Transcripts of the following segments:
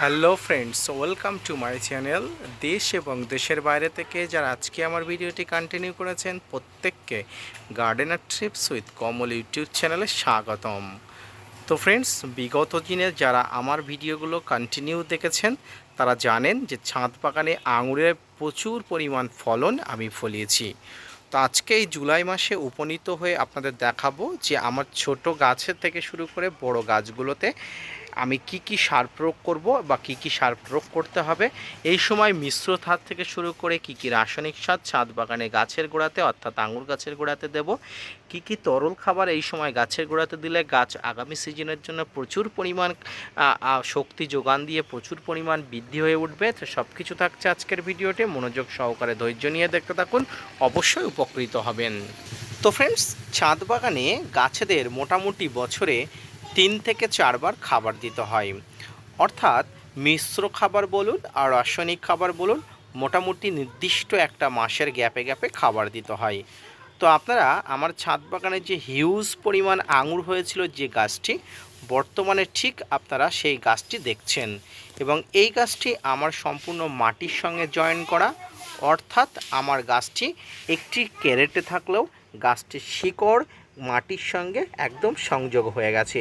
Hello friends, welcome to my channel. দেশ এবং দেশের বাইরে থেকে যারা আজকে আমার ভিডিওটি কন্টিনিউ করেছেন প্রত্যেককে gardener TRIPS with Kamal YouTube চ্যানেলে স্বাগতম। তো ফ্রেন্ডস, বিগত দিনে যারা আমার ভিডিওগুলো কন্টিনিউ দেখেছেন তারা জানেন যে ছাদ বাগানে আঙুরের প্রচুর পরিমাণ ফলন আমি ফলিয়েছি। তো আজকে এই জুলাই মাসে উপনীত হয়ে আপনাদের দেখাবো যে আমার ছোট গাছের থেকে শুরু করে বড় গাছগুলোতে আমি কি সার প্রয়োগ করব বা কি সার প্রয়োগ করতে হবে, এই সময় মিশ্র সার থেকে শুরু করে কি রাসায়নিক সার ছাদ বাগানে গাছের গোড়াতে অর্থাৎ আঙুর গাছের গোড়াতে দেব, কি তরল খাবার এই সময় গাছের গোড়াতে দিলে গাছ আগামী সিজনের জন্য প্রচুর পরিমাণ শক্তি যোগান দিয়ে প্রচুর পরিমাণ বৃদ্ধি হয়ে উঠবে। তো সব কিছু থাকছে আজকের ভিডিওতে, মনোযোগ সহকারে ধৈর্য নিয়ে দেখতে থাকুন, অবশ্যই উপকৃত হবেন। তো ফ্রেন্ডস, ছাদ বাগানে গাছেদের মোটামুটি বছরে 3 থেকে 4 বার খাবার দিতে হয়। অর্থাৎ মিশ্র খাবার বলুন আর রাসায়নিক খাবার বলুন, মোটামুটি নির্দিষ্ট একটা মাসের গ্যাপে গ্যাপে খাবার দিতে হয়। তো আপনারা আমার ছাদ বাগানে যে হিউজ পরিমাণ আঙুর হয়েছিল যে গাছটি, বর্তমানে ঠিক আপনারা সেই গাছটি দেখছেন এবং এই গাছটি আমার সম্পূর্ণ মাটির সঙ্গে জয়েন করা। অর্থাৎ আমার গাছটি একটি ক্যারেটে থাকলেও গাছটির শিকড় মাটির সঙ্গে একদম সংযোগ হয়ে গেছে।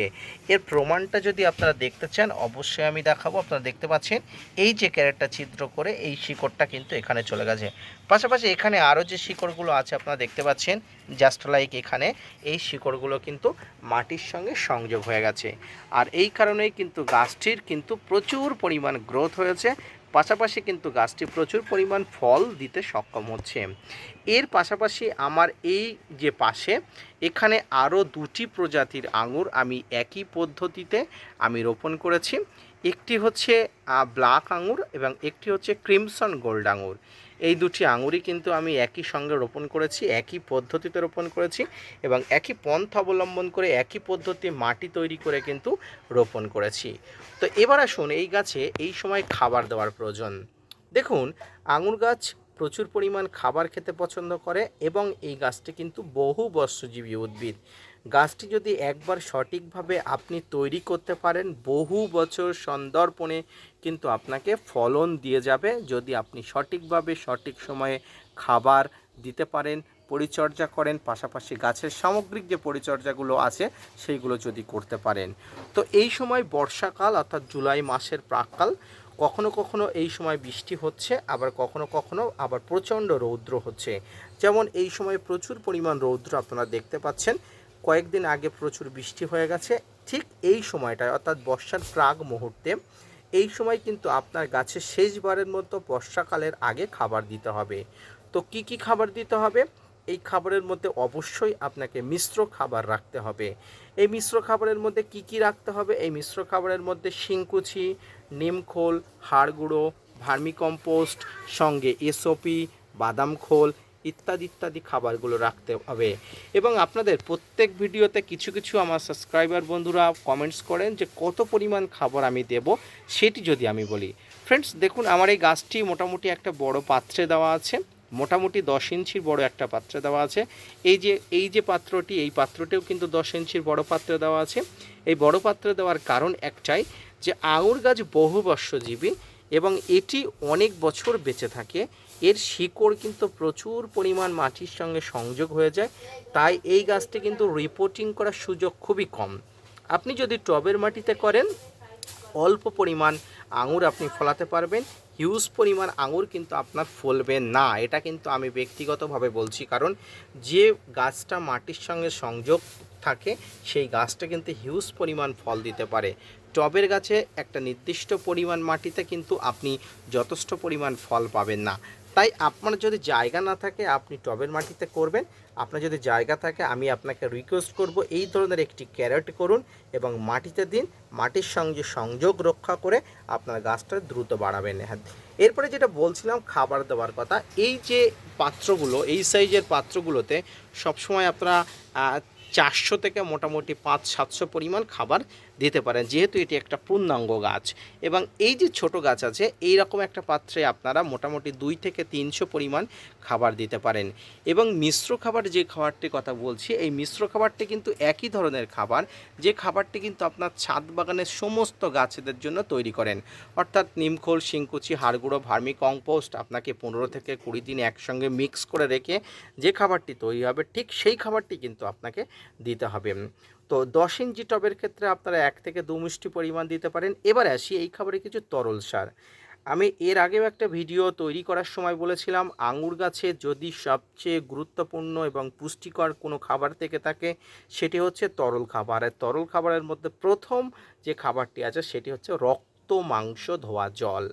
এর প্রমাণটা যদি আপনারা দেখতে চান অবশ্যই আমি দেখাবো। আপনারা দেখতে পাচ্ছেন এই যে ক্যারেটটা ছিদ্র করে এই শিকড়টা কিন্তু এখানে চলে গেছে। পাশাপাশি এখানে আরও যে শিকড়গুলো আছে আপনারা দেখতে পাচ্ছেন, জাস্ট লাইক এখানে এই শিকড়গুলো কিন্তু মাটির সঙ্গে সংযোগ হয়ে গেছে। আর এই কারণেই কিন্তু গাছটির কিন্তু প্রচুর পরিমাণ গ্রোথ হয়েছে, পাশাপাশি কিন্তু গাছটি প্রচুর পরিমাণ ফল দিতে সক্ষম হচ্ছে। এর পাশাপাশি আমার এই যে পাশে এখানে আরও 2টি প্রজাতির আঙুর আমি একই পদ্ধতিতে আমি রোপণ করেছি। একটি হচ্ছে ব্ল্যাক আঙুর এবং একটি হচ্ছে ক্রিমসন গোল্ড আঙুর। এই 2টি আঙুরই কিন্তু আমি একই সঙ্গে রোপণ করেছি, একই পদ্ধতিতে রোপণ করেছি এবং একই পন্থা অবলম্বন করে একই পদ্ধতি মাটি তৈরি করে কিন্তু রোপণ করেছি। তো এবার আসুন, এই গাছে এই সময় খাবার দেওয়ার প্রয়োজন। দেখুন, আঙুর গাছ প্রচুর পরিমাণ খাবার খেতে পছন্দ করে এবং এই গাছটি কিন্তু বহু বর্ষজীবী উদ্ভিদ। গাছটি যদি একবার সঠিকভাবে আপনি তৈরি করতে পারেন, বহু বছর সন্দর্পণে কিন্তু আপনাকে ফলন দিয়ে যাবে, যদি আপনি সঠিকভাবে সঠিক সময়ে খাবার দিতে পারেন, পরিচর্যা করেন, পাশাপাশি গাছের সামগ্রিক যে পরিচর্যাগুলো আছে সেইগুলো যদি করতে পারেন। তো এই সময় বর্ষাকাল অর্থাৎ জুলাই মাসের প্রাক্কাল, কখনো কখনো এই সময় বৃষ্টি হচ্ছে, আবার কখনো কখনো আবার প্রচণ্ড রৌদ্র হচ্ছে। যেমন এই সময় প্রচুর পরিমাণ রৌদ্র আপনারা দেখতে পাচ্ছেন, কয়েকদিন আগে প্রচুর বৃষ্টি হয়ে গেছে। ঠিক এই সময়টায় অর্থাৎ বর্ষার প্রাক মুহূর্তে এই সময় কিন্তু আপনার গাছে শেষবারের মতো বর্ষাকালের আগে খাবার দিতে হবে। তো কি খাবার দিতে হবে? এই খাবারের মধ্যে অবশ্যই আপনাকে মিশ্র খাবার রাখতে হবে। এই মিশ্র খাবারের মধ্যে কি রাখতে হবে? এই মিশ্র খাবারের মধ্যে শিংকুচি, নিমখোল, হাড় গুঁড়ো, ভার্মিকম্পোস্ট, সঙ্গে এসওপি, বাদাম খোল ইত্যাদি ইত্যাদি খাবারগুলো রাখতে হবে। এবং আপনাদের প্রত্যেক ভিডিওতে কিছু আমার সাবস্ক্রাইবার বন্ধুরা কমেন্টস করেন যে কত পরিমাণ খাবার আমি দেব, সেটি যদি আমি বলি। ফ্রেন্ডস, দেখুন, আমার এই গাছটি মোটামুটি একটা বড় পাত্রে দেওয়া আছে, মোটামুটি 10 ইঞ্চির বড় একটা পাত্রে দেওয়া আছে। এই যে পাত্রটি, এই পাত্রটিও কিন্তু 10 ইঞ্চির বড় পাত্রে দেওয়া আছে। এই বড় পাত্রে দেওয়ার কারণ একটাই, যে আঙুর গাছ বহু বর্ষজীবী এবং এটি অনেক বছর বেঁচে থাকে। এর শিকড় কিন্তু প্রচুর পরিমাণ মাটির সঙ্গে সংযোগ হয়ে যায়, তাই এই গাছটি কিন্তু রিপোর্টিং করার সুযোগ খুবই কম। আপনি যদি টবের মাটিতে করেন, অল্প পরিমাণ আঙুর আপনি ফলাতে পারবেন, হিউজ পরিমাণ আঙুর কিন্তু আপনার ফলবে না। এটা কিন্তু আমি ব্যক্তিগতভাবে বলছি, কারণ যে গাছটা মাটির সঙ্গে সংযোগ থাকে সেই গাছটা কিন্তু হিউজ পরিমাণ ফল দিতে পারে। টবের গাছে একটা নির্দিষ্ট পরিমাণ মাটিতে কিন্তু আপনি যথেষ্ট পরিমাণ ফল পাবেন না। তাই আপনার যদি জায়গা না থাকে আপনি টবের মাটিতে করবেন। আপনার যদি জায়গা থাকে আমি আপনাকে রিকোয়েস্ট করব এই ধরনের একটি ক্যারেট করুন এবং মাটিতে দিন, মাটির সঙ্গে সংযোগ রক্ষা করে আপনার গাছটা দ্রুত বাড়াবেন। হ্যাঁ, এরপরে যেটা বলছিলাম খাবার দেওয়ার কথা, এই যে পাত্রগুলো, এই সাইজের পাত্রগুলোতে সবসময় আপনারা 400 থেকে মোটামুটি 500-700 পরিমাণ খাবার দিতে পারেন, যেহেতু এটি একটা পূর্ণাঙ্গ গাছ। এবং এই যে ছোট গাছ আছে, এই রকম একটা পাত্রে আপনারা মোটামুটি 2 থেকে 300 পরিমাণ খাবার দিতে পারেন। এবং মিশ্র খাবার যে খাবারটির কথা বলছি, এই মিশ্র খাবারটি কিন্তু একই ধরনের খাবার, যে খাবারটি কিন্তু আপনার ছাদ বাগানের সমস্ত গাছেদের জন্য তৈরি করেন। অর্থাৎ নিমখোল, শিংকুচি, হাড়গুঁড়ো, ভার্মি কম্পোস্ট আপনাকে 15 থেকে 20 দিন একসঙ্গে মিক্স করে রেখে যে খাবারটি তৈরি হবে, ঠিক সেই খাবারটি কিন্তু আপনাকে দিতে হবে। তো 10 ইঞ্চি টবের ক্ষেত্রে আপনারা 1 থেকে 2 মিষ্টি পরিমাণ দিতে পারেন। এবার আসি এই খাবারে কিছু তরল সার। আমি এর আগেও একটা ভিডিও তৈরি করার সময় বলেছিলাম, আঙুর গাছে যদি সবচেয়ে গুরুত্বপূর্ণ এবং পুষ্টিকর কোনো খাবার থেকে থাকে, সেটি হচ্ছে তরল খাবার। আর তরল খাবারের মধ্যে প্রথম যে খাবারটি আছে সেটি হচ্ছে রক্ত মাংস ধোয়া জল।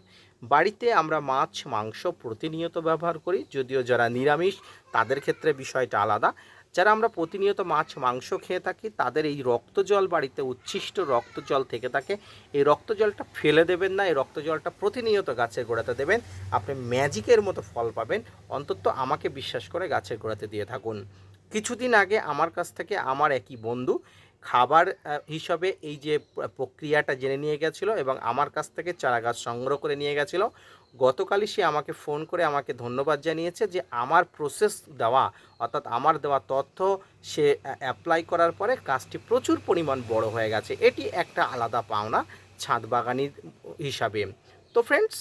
বাড়িতে আমরা মাছ মাংস প্রতিনিয়ত ব্যবহার করি, যদিও যারা নিরামিষ তাদের ক্ষেত্রে বিষয়টা আলাদা। যারা আমরা প্রতিনিয়ত মাছ মাংস খেয়ে থাকি, তাদের এই রক্ত জল বাড়িতে উচ্ছিষ্ট রক্ত জল থেকে থাকে, এই রক্ত জলটা ফেলে দেবেন না, এই রক্ত জলটা প্রতিনিয়ত গাছের গোড়াতে দেবেন। আপনি ম্যাজিকের মতো ফল পাবেন। অন্তত আমাকে বিশ্বাস করে গাছের গোড়াতে দিয়ে থাকুন। কিছুদিন আগে আমার কাছ থেকে আমার একই বন্ধু খাবার হিসাবে এই যে প্রক্রিয়াটা জেনে নিয়ে গেছিলো এবং আমার কাছ থেকে চারা গাছ সংগ্রহ করে নিয়ে গেছিলো। গতকালই সে আমাকে ফোন করে আমাকে ধন্যবাদ জানিয়েছে যে আমার প্রসেস দেওয়া, অর্থাৎ আমার দেওয়া তথ্য সে অ্যাপ্লাই করার পরে গাছটি প্রচুর পরিমাণ বড় হয়ে গেছে। এটি একটা আলাদা পাওনা ছাদ বাগানি হিসাবে। তো ফ্রেন্ডস,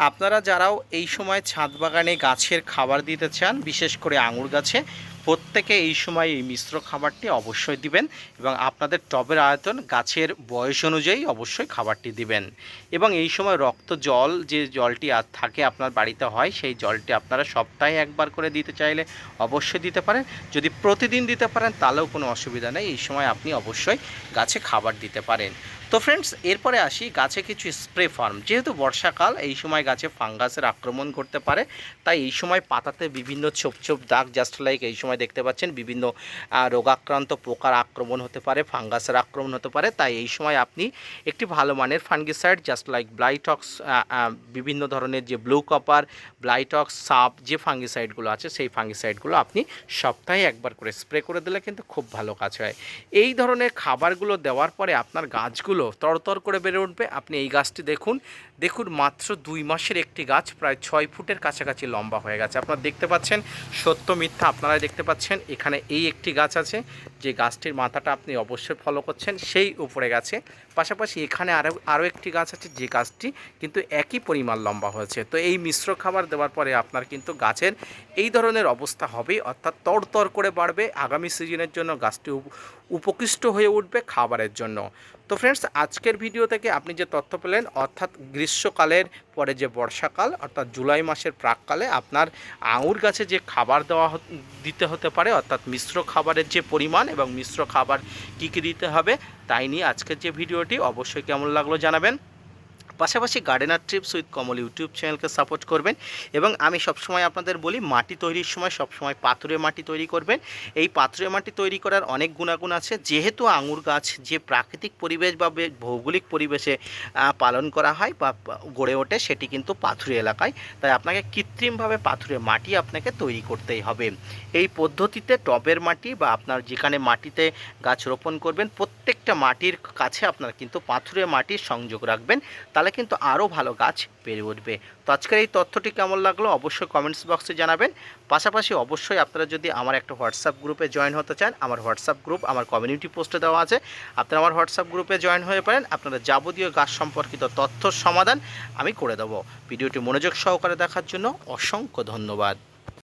আপনারা যারাও এই সময় ছাদ বাগানে গাছের খাবার দিতে চান, বিশেষ করে আঙুর গাছে, প্রত্যেকে এই সময় এই মিশ্র খাবারটি অবশ্যই দিবেন এবং আপনাদের টবের আয়তন গাছের বয়স অনুযায়ী অবশ্যই খাবারটি দিবেন। এবং এই সময় রক্ত জল যে জলটি আর থাকে আপনার বাড়িতে হয়, সেই জলটি আপনারা সপ্তাহে একবার করে দিতে চাইলে অবশ্যই দিতে পারেন। যদি প্রতিদিন দিতে পারেন তাহলেও কোনো অসুবিধা নেই, এই সময় আপনি অবশ্যই গাছে খাবার দিতে পারেন। তো ফ্রেন্ডস, এরপরে আসি গাছে কিছু স্প্রে ফার্ম। যেহেতু বর্ষাকাল, এই সময় গাছে ফাঙ্গাসের আক্রমণ করতে পারে, তাই এই সময় পাতাতে বিভিন্ন ছোপ ছোপ দাগ, জাস্ট লাইক এই সময় দেখতে পাচ্ছেন বিভিন্ন রোগাক্রান্ত পোকার আক্রমণ হতে পারে, ফাঙ্গাসের আক্রমণ হতে পারে। তাই এই সময় আপনি একটি ভালো মানের ফাঙ্গিসাইড, জাস্ট লাইক ব্লাইটক্স, বিভিন্ন ধরনের যে ব্লু কপার, ব্লাইটক্স, সাপ যে ফাঙ্গিসাইডগুলো আছে, সেই ফাঙ্গিসাইডগুলো আপনি সপ্তাহে একবার করে স্প্রে করে দিলে কিন্তু খুব ভালো কাজ হয়। এই ধরনের খাবারগুলো দেওয়ার পরে আপনার গাছগুলো তরতর করে বেড়ে উঠবে। আপনি এই গাছটি দেখুন, মাত্র 2 মাসের একটি গাছ প্রায় 6 ফুটের কাছাকাছি লম্বা হয়ে গেছে। আপনারা দেখতে পাচ্ছেন, সত্য মিথ্যা আপনারাই দেখতে পাচ্ছেন। এখানে এই একটি গাছ আছে, যে গাছটির মাথাটা আপনি অবশ্যই ফলো করছেন, সেই উপরে গাছে। পাশাপাশি এখানে আরও একটি গাছ আছে, যে গাছটি কিন্তু একই পরিমাণ লম্বা হয়েছে। তো এই মিশ্র খাবার দেওয়ার পরে আপনার কিন্তু গাছের এই ধরনের অবস্থা হবে, অর্থাৎ তরতর করে বাড়বে। আগামী সিজনের জন্য গাছটি উপকৃষ্ট হয়ে উঠবে খাবারের জন্য। তো ফ্রেন্ডস, আজকের ভিডিও থেকে আপনি যে তথ্য পেলেন, অর্থাৎ গ্রীষ্মকালের পরে যে বর্ষাকাল, অর্থাৎ জুলাই মাসের প্রাককালে আপনার আঙুর গাছে যে খাবার দিতে হতে পারে, অর্থাৎ মিশ্র খাবারের যে পরিমাণ এবং মিশ্র খাবার কী কী দিতে হবে, তাই নিয়ে আজকের যে ভিডিওটি অবশ্যই কেমন লাগলো জানাবেন। পাশাপাশি gardener TRIPS with Kamal YouTube চ্যানেলকে সাপোর্ট করবেন। এবং আমি সবসময় আপনাদের বলি, মাটি তৈরির সময় সবসময় পাথুরে মাটি তৈরি করবেন। এই পাথুরে মাটি তৈরি করার অনেক গুণাগুণ আছে। যেহেতু আঙুর গাছ যে প্রাকৃতিক পরিবেশ বা ভৌগোলিক পরিবেশে পালন করা হয় বা গড়ে ওঠে, সেটি কিন্তু পাথুরে এলাকায়, তাই আপনাকে কৃত্রিমভাবে পাথুরে মাটি আপনাকে তৈরি করতেই হবে। এই পদ্ধতিতে টবের মাটি বা আপনার যেখানে মাটিতে গাছ রোপণ করবেন, প্রত্যেকটা মাটির কাছে আপনার কিন্তু পাথুরে মাটির সংযোগ রাখবেন, তাহলে কিন্তু আরও ভালো গাছ বেড়ে উঠবে। তো আজকের এই তথ্যটি কেমন লাগলো অবশ্যই কমেন্টস বক্সে জানাবেন। পাশাপাশি অবশ্যই আপনারা যদি আমার একটা হোয়াটসঅ্যাপ গ্রুপে জয়েন হতে চান, আমার হোয়াটসঅ্যাপ গ্রুপ আমার কমিউনিটি পোস্টে দেওয়া আছে, আপনারা আমার হোয়াটসঅ্যাপ গ্রুপে জয়েন হয়ে পারেন। আপনারা যাবতীয় গাছ সম্পর্কিত তথ্যর সমাধান আমি করে দেবো। ভিডিওটি মনোযোগ সহকারে দেখার জন্য অসংখ্য ধন্যবাদ।